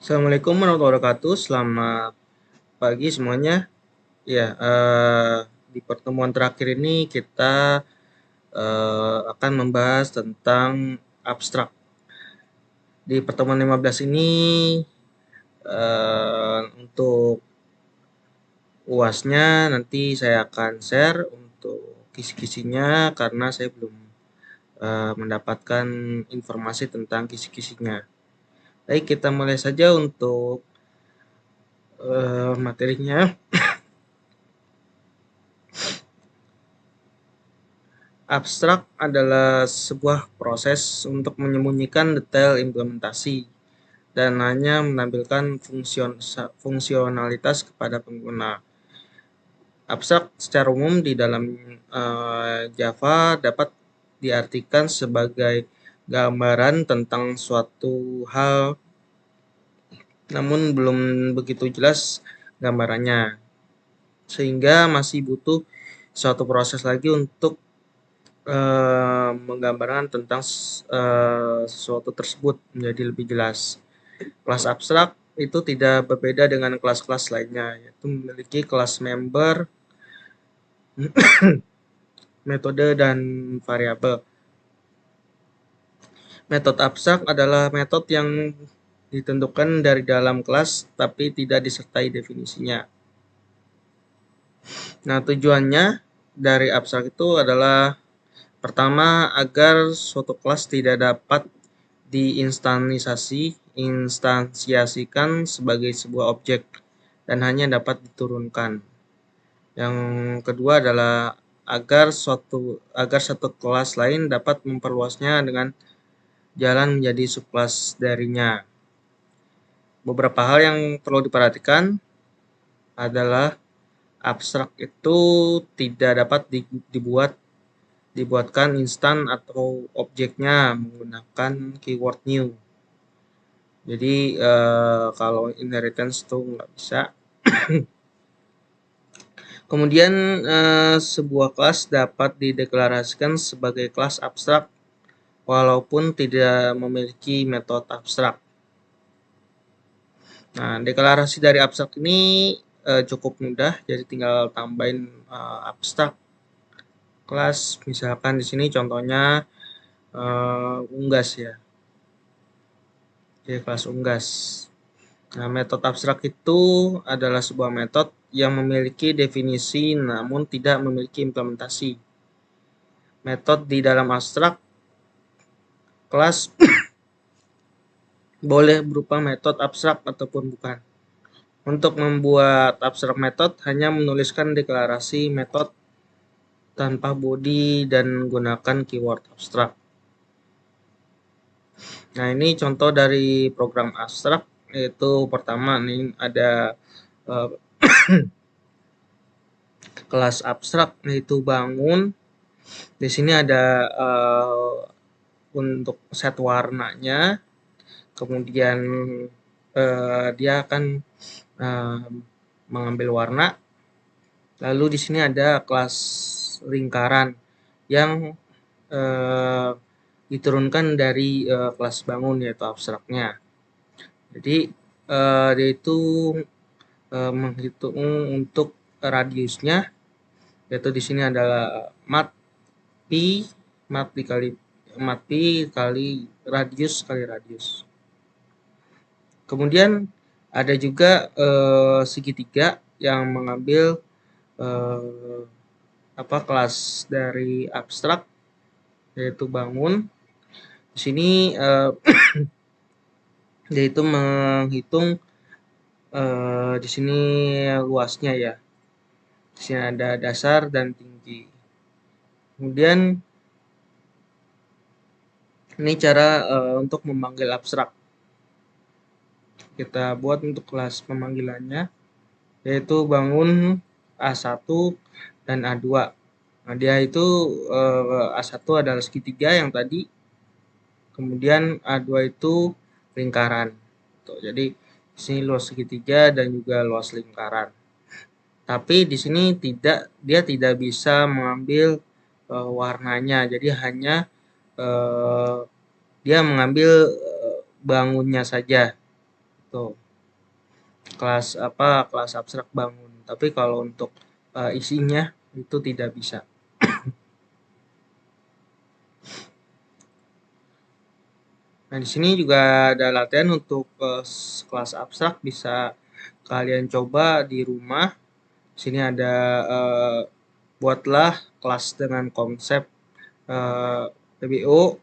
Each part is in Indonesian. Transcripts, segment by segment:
Assalamualaikum warahmatullahi wabarakatuh. Selamat pagi semuanya. Ya, di pertemuan terakhir ini kita akan membahas tentang abstrak. Di pertemuan 15 ini untuk UASnya nanti saya akan share untuk kisi-kisinya karena saya belum mendapatkan informasi tentang kisi-kisinya. Baik, kita mulai saja untuk materinya. Abstrak adalah sebuah proses untuk menyembunyikan detail implementasi dan hanya menampilkan fungsionalitas kepada pengguna. Abstrak secara umum di dalam Java dapat diartikan sebagai gambaran tentang suatu hal, namun belum begitu jelas gambarannya, sehingga masih butuh suatu proses lagi untuk menggambarkan tentang sesuatu tersebut menjadi lebih jelas. Kelas abstrak itu tidak berbeda dengan kelas-kelas lainnya, yaitu memiliki kelas member, metode, dan variabel. Metode abstrak adalah metode yang ditentukan dari dalam kelas tapi tidak disertai definisinya. Nah, tujuannya dari abstrak itu adalah pertama, agar suatu kelas tidak dapat diinstansiasikan sebagai sebuah objek dan hanya dapat diturunkan. Yang kedua adalah agar satu kelas lain dapat memperluasnya dengan jalan menjadi subkelas darinya. Beberapa hal yang perlu diperhatikan adalah abstrak itu tidak dapat dibuatkan instan atau objeknya menggunakan keyword new. Jadi kalau inheritance itu nggak bisa. Kemudian sebuah kelas dapat dideklarasikan sebagai kelas abstrak walaupun tidak memiliki metode abstrak. Nah, deklarasi dari abstrak ini cukup mudah, jadi tinggal tambahin abstrak kelas. Misalkan di sini contohnya unggas ya. Oke, kelas unggas. Nah, metode abstrak itu adalah sebuah metode yang memiliki definisi namun tidak memiliki implementasi. Metode di dalam abstrak kelas boleh berupa metode abstrak ataupun bukan. Untuk membuat abstrak metode hanya menuliskan deklarasi metode tanpa body dan menggunakan keyword abstrak. Nah, ini contoh dari program abstrak, yaitu pertama nih ada kelas abstrak yaitu bangun. Di sini ada untuk set warnanya, kemudian dia akan mengambil warna. Lalu di sini ada kelas lingkaran yang diturunkan dari kelas bangun yaitu abstraknya. Jadi dia itu menghitung untuk radiusnya, yaitu di sini adalah mat pi kali radius kali radius. Kemudian ada juga segitiga yang mengambil kelas dari abstrak yaitu bangun. Di sini yaitu menghitung di sini luasnya ya. Di sini ada dasar dan tinggi. Kemudian ini cara untuk memanggil abstrak. Kita buat untuk kelas pemanggilannya, yaitu bangun A1 dan A2. Nah, dia itu A1 adalah segitiga yang tadi, kemudian A2 itu lingkaran. Tuh, jadi di sini luas segitiga dan juga luas lingkaran. Tapi di sini dia tidak bisa mengambil warnanya, jadi hanya dia mengambil bangunnya saja. Tuh, kelas abstrak bangun. Tapi kalau untuk isinya itu tidak bisa. Nah, di sini juga ada latihan untuk kelas abstrak, bisa kalian coba di rumah. Di sini ada buatlah kelas dengan konsep PBO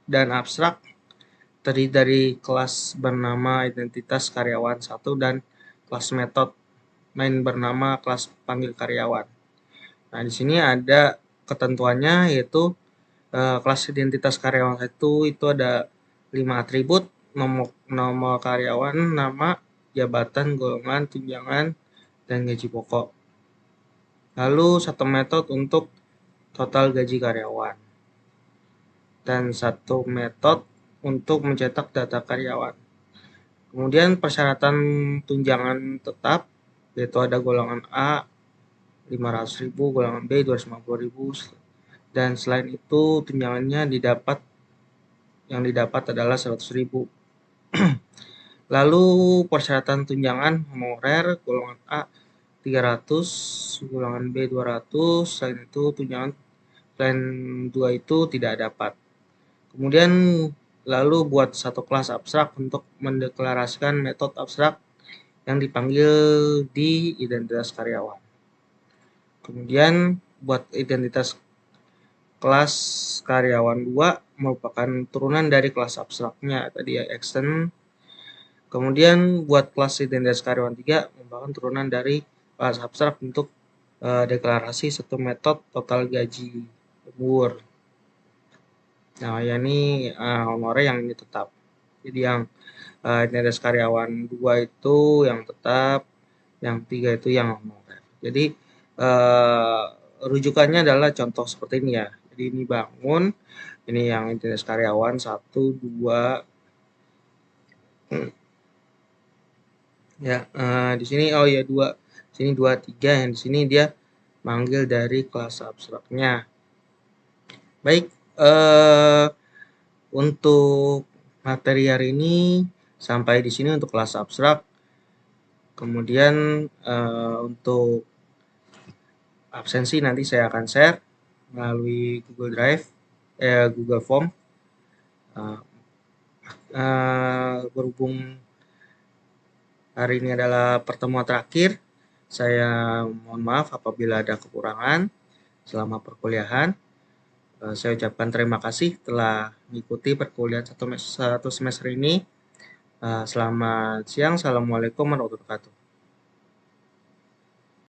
dan abstrak, terdiri dari kelas bernama identitas karyawan 1 dan kelas metode main bernama kelas panggil karyawan. Nah, di sini ada ketentuannya, yaitu kelas identitas karyawan itu ada 5 atribut: nomor karyawan, nama, jabatan, golongan, tunjangan, dan gaji pokok. Lalu satu metode untuk total gaji karyawan, dan satu metode untuk mencetak data karyawan. Kemudian persyaratan tunjangan tetap, yaitu ada golongan A 500.000, golongan B 250.000, dan selain itu tunjangannya yang didapat adalah 100.000. Lalu persyaratan tunjangan honorer, golongan A 300, golongan B 200, selain itu tunjangan selain 2 itu tidak dapat. Kemudian lalu buat satu kelas abstrak untuk mendeklarasikan metode abstrak yang dipanggil di identitas karyawan. Kemudian buat identitas kelas karyawan 2 merupakan turunan dari kelas abstraknya tadi ya, extend. Kemudian buat kelas identitas karyawan 3 merupakan turunan dari kelas abstrak untuk deklarasi satu metode total gaji lembur. Nah, ya ini honorer yang ini tetap. Jadi yang identitas karyawan 2 itu yang tetap, yang 3 itu yang honorer. Jadi rujukannya adalah contoh seperti ini ya. Jadi ini bangun, ini yang identitas karyawan 1, 2. Ya, di sini oh ya 2. Sini 2, 3, yang di sini dia manggil dari kelas abstraknya. Baik, untuk materi hari ini sampai di sini untuk kelas abstrak. Kemudian untuk absensi nanti saya akan share melalui Google Drive, Google Form. Berhubung hari ini adalah pertemuan terakhir, saya mohon maaf apabila ada kekurangan selama perkuliahan. Saya ucapkan terima kasih telah mengikuti perkuliahan satu semester ini. Selamat siang. Assalamualaikum warahmatullahi wabarakatuh.